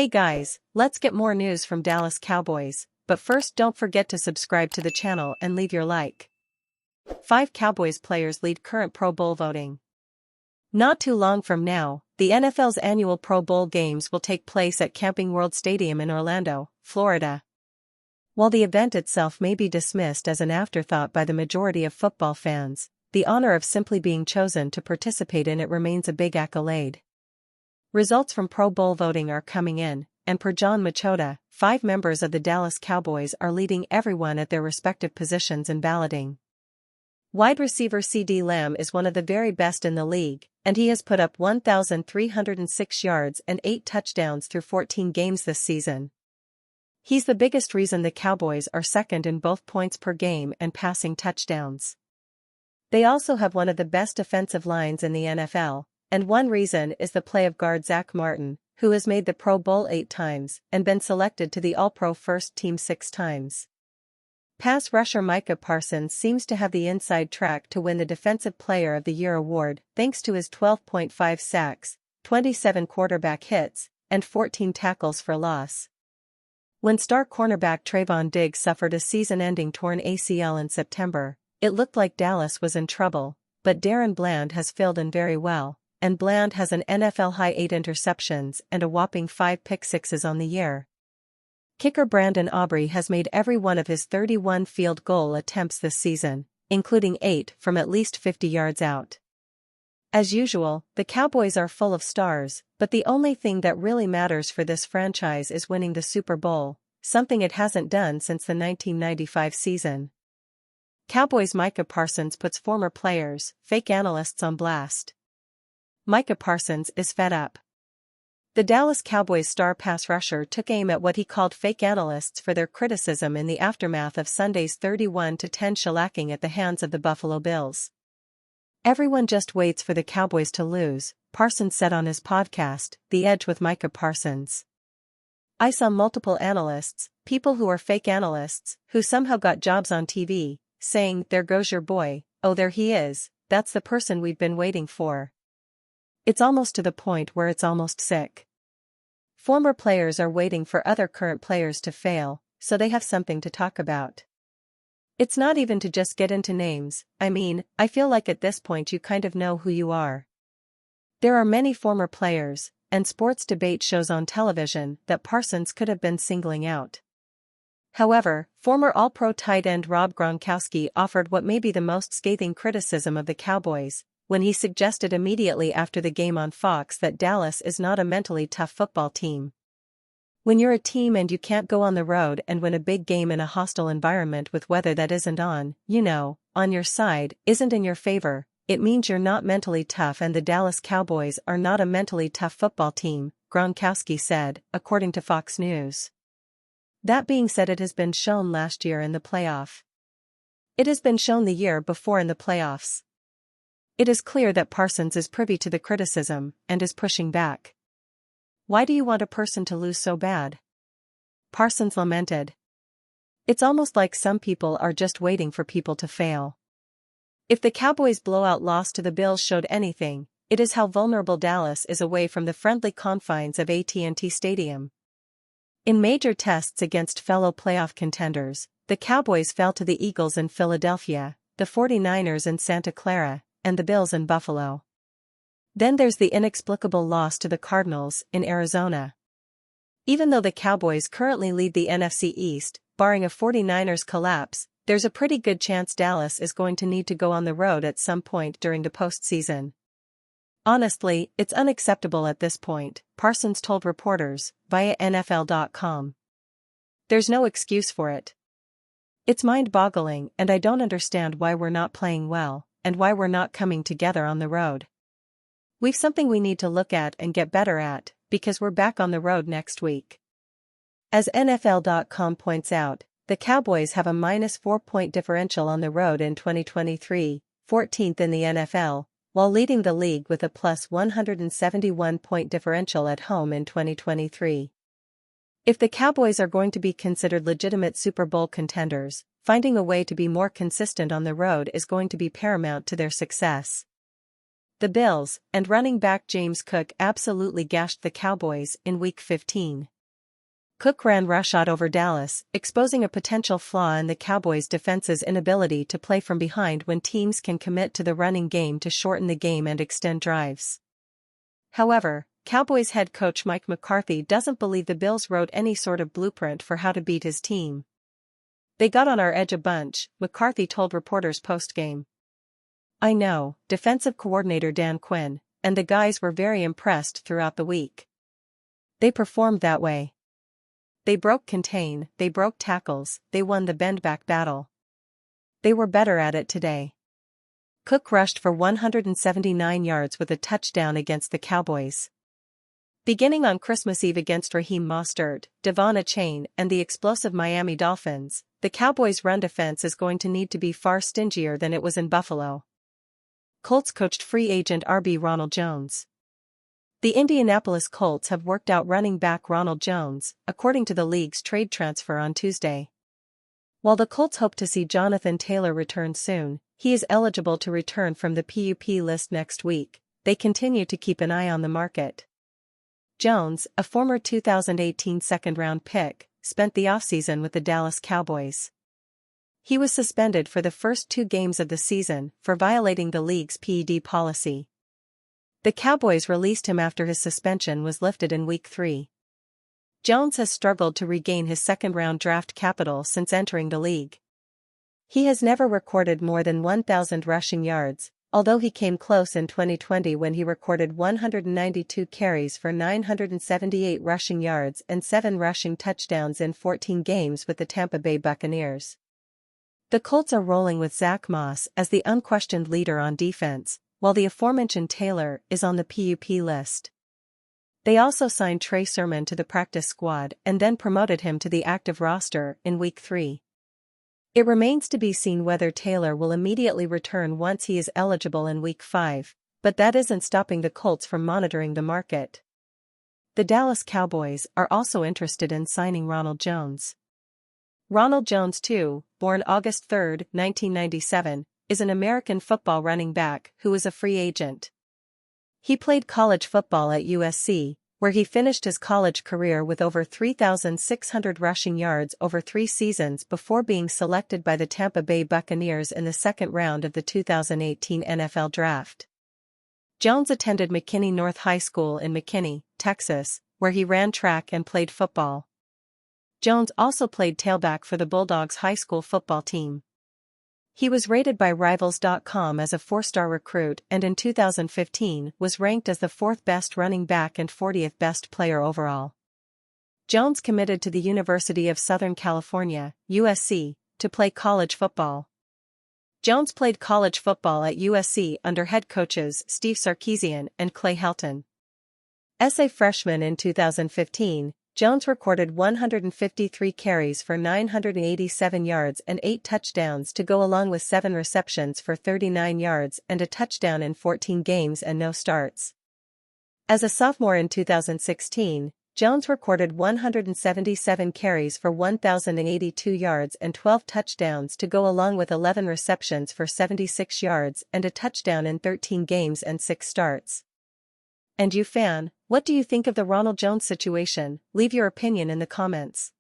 Hey guys, let's get more news from Dallas Cowboys, but first don't forget to subscribe to the channel and leave your like. 5 Cowboys players lead current Pro Bowl voting. Not too long from now, the NFL's annual Pro Bowl games will take place at Camping World Stadium in Orlando, Florida. While the event itself may be dismissed as an afterthought by the majority of football fans, the honor of simply being chosen to participate in it remains a big accolade. Results from Pro Bowl voting are coming in, and per John Machota, 5 members of the Dallas Cowboys are leading everyone at their respective positions in balloting. Wide receiver CeeDee Lamb is one of the very best in the league, and he has put up 1,306 yards and 8 touchdowns through 14 games this season. He's the biggest reason the Cowboys are second in both points per game and passing touchdowns. They also have one of the best defensive lines in the NFL. And one reason is the play of guard Zach Martin, who has made the Pro Bowl 8 times and been selected to the All-Pro First Team 6 times. Pass rusher Micah Parsons seems to have the inside track to win the Defensive Player of the Year award thanks to his 12.5 sacks, 27 quarterback hits, and 14 tackles for loss. When star cornerback Trayvon Diggs suffered a season-ending torn ACL in September, it looked like Dallas was in trouble, but Darren Bland has filled in very well. And Bland has an NFL-high 8 interceptions and a whopping 5 pick-sixes on the year. Kicker Brandon Aubrey has made every one of his 31 field goal attempts this season, including 8 from at least 50 yards out. As usual, the Cowboys are full of stars, but the only thing that really matters for this franchise is winning the Super Bowl, something it hasn't done since the 1995 season. Cowboys' Micah Parsons puts former players, fake analysts on blast. Micah Parsons is fed up. The Dallas Cowboys star pass rusher took aim at what he called fake analysts for their criticism in the aftermath of Sunday's 31-10 shellacking at the hands of the Buffalo Bills. "Everyone just waits for the Cowboys to lose," Parsons said on his podcast, The Edge with Micah Parsons. "I saw multiple analysts, people who are fake analysts, who somehow got jobs on TV, saying, 'There goes your boy, oh there he is, that's the person we've been waiting for.' It's almost to the point where it's almost sick. Former players are waiting for other current players to fail, so they have something to talk about. It's not even to just get into names, I feel like at this point you kind of know who you are. There are many former players, and sports debate shows on television that Parsons could have been singling out. However, former All-Pro tight end Rob Gronkowski offered what may be the most scathing criticism of the Cowboys, when he suggested immediately after the game on Fox that Dallas is not a mentally tough football team. "When you're a team and you can't go on the road and win a big game in a hostile environment with weather that isn't on your side, isn't in your favor, it means you're not mentally tough, and the Dallas Cowboys are not a mentally tough football team," Gronkowski said, according to Fox News. That being said, it has been shown last year in the playoff. It has been shown the year before in the playoffs. It is clear that Parsons is privy to the criticism and is pushing back. "Why do you want a person to lose so bad?" Parsons lamented. "It's almost like some people are just waiting for people to fail. If the Cowboys' blowout loss to the Bills showed anything, it is how vulnerable Dallas is away from the friendly confines of AT&T Stadium. In major tests against fellow playoff contenders, the Cowboys fell to the Eagles in Philadelphia, the 49ers in Santa Clara, and the Bills in Buffalo. Then there's the inexplicable loss to the Cardinals in Arizona. Even though the Cowboys currently lead the NFC East, barring a 49ers collapse, there's a pretty good chance Dallas is going to need to go on the road at some point during the postseason. Honestly, it's unacceptable at this point," Parsons told reporters, via NFL.com. "There's no excuse for it. It's mind-boggling, and I don't understand why we're not playing well, and why we're not coming together on the road. We've something we need to look at and get better at, because we're back on the road next week." As NFL.com points out, the Cowboys have a -4-point differential on the road in 2023, 14th in the NFL, while leading the league with a +171-point differential at home in 2023. If the Cowboys are going to be considered legitimate Super Bowl contenders, finding a way to be more consistent on the road is going to be paramount to their success. The Bills and running back James Cook absolutely gashed the Cowboys in Week 15. Cook ran roughshod over Dallas, exposing a potential flaw in the Cowboys' defense's inability to play from behind when teams can commit to the running game to shorten the game and extend drives. However, Cowboys head coach Mike McCarthy doesn't believe the Bills wrote any sort of blueprint for how to beat his team. "They got on our edge a bunch," McCarthy told reporters post-game. "I know," defensive coordinator Dan Quinn, "and the guys were very impressed throughout the week. They performed that way. They broke contain, they broke tackles, they won the bend-back battle. They were better at it today." Cook rushed for 179 yards with a touchdown against the Cowboys. Beginning on Christmas Eve against Raheem Mostert, Devon Achane, and the explosive Miami Dolphins, the Cowboys' run defense is going to need to be far stingier than it was in Buffalo. Colts coached free agent RB Ronald Jones. The Indianapolis Colts have worked out running back Ronald Jones, according to the league's trade transfer on Tuesday. While the Colts hope to see Jonathan Taylor return soon, he is eligible to return from the PUP list next week. They continue to keep an eye on the market. Jones, a former 2018 second-round pick, spent the offseason with the Dallas Cowboys. He was suspended for the first 2 games of the season for violating the league's PED policy. The Cowboys released him after his suspension was lifted in Week 3. Jones has struggled to regain his second-round draft capital since entering the league. He has never recorded more than 1,000 rushing yards, although he came close in 2020 when he recorded 192 carries for 978 rushing yards and 7 rushing touchdowns in 14 games with the Tampa Bay Buccaneers. The Colts are rolling with Zach Moss as the unquestioned leader on defense, while the aforementioned Taylor is on the PUP list. They also signed Trey Sermon to the practice squad and then promoted him to the active roster in Week 3. It remains to be seen whether Taylor will immediately return once he is eligible in Week 5, but that isn't stopping the Colts from monitoring the market. The Dallas Cowboys are also interested in signing Ronald Jones. Ronald Jones II, born August 3, 1997, is an American football running back who is a free agent. He played college football at USC, where he finished his college career with over 3,600 rushing yards over 3 seasons before being selected by the Tampa Bay Buccaneers in the second round of the 2018 NFL Draft. Jones attended McKinney North High School in McKinney, Texas, where he ran track and played football. Jones also played tailback for the Bulldogs high school football team. He was rated by Rivals.com as a 4-star recruit and in 2015 was ranked as the 4th best running back and 40th best player overall. Jones committed to the University of Southern California, USC, to play college football. Jones played college football at USC under head coaches Steve Sarkisian and Clay Helton. As a freshman in 2015, Jones recorded 153 carries for 987 yards and 8 touchdowns to go along with 7 receptions for 39 yards and a touchdown in 14 games and no starts. As a sophomore in 2016, Jones recorded 177 carries for 1,082 yards and 12 touchdowns to go along with 11 receptions for 76 yards and a touchdown in 13 games and 6 starts. And you fan, what do you think of the Ronald Jones situation? Leave your opinion in the comments.